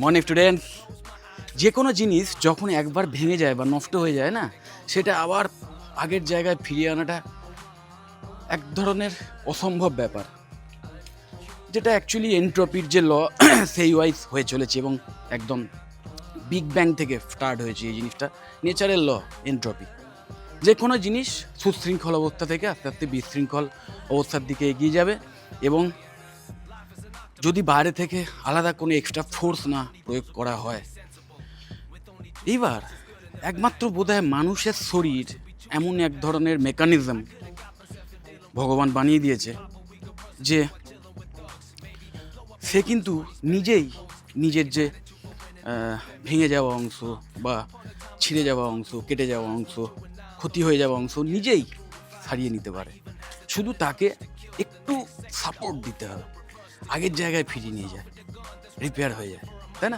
Morning students, যে কোনো জিনিস যখন একবার ভেঙে যায় বা নষ্ট হয়ে যায় না, সেটা আবার আগের জায়গায় ফিরিয়ে আনাটা এক ধরনের অসম্ভব ব্যাপার, যেটা অ্যাকচুয়ালি এন্ট্রপির যে ল সেই ওয়াইজ হয়ে চলেছে এবং একদম বিগ ব্যাং থেকে স্টার্ট হয়েছে এই জিনিসটা। নেচারের ল, এন্ট্রপি। যে কোনো জিনিস সুশৃঙ্খল অবস্থা থেকে আস্তে আস্তে বিশৃঙ্খল অবস্থার দিকে এগিয়ে যাবে এবং যদি বাইরে থেকে আলাদা কোনো এক্সট্রা ফোর্স না প্রয়োগ করা হয়। এইবার একমাত্র বোধহয় মানুষের শরীর এমন এক ধরনের মেকানিজম ভগবান বানিয়ে দিয়েছে যে সে কিন্তু নিজেই নিজের যে ভেঙে যাওয়া অংশ বা ছিঁড়ে যাওয়া অংশ, কেটে যাওয়া অংশ, ক্ষতি হয়ে যাওয়া অংশ নিজেই সারিয়ে নিতে পারে। শুধু তাকে একটু সাপোর্ট দিতে হবে, আগের জায়গায় ফিরিয়ে নিয়ে যায়, রিপেয়ার হয়ে যায়।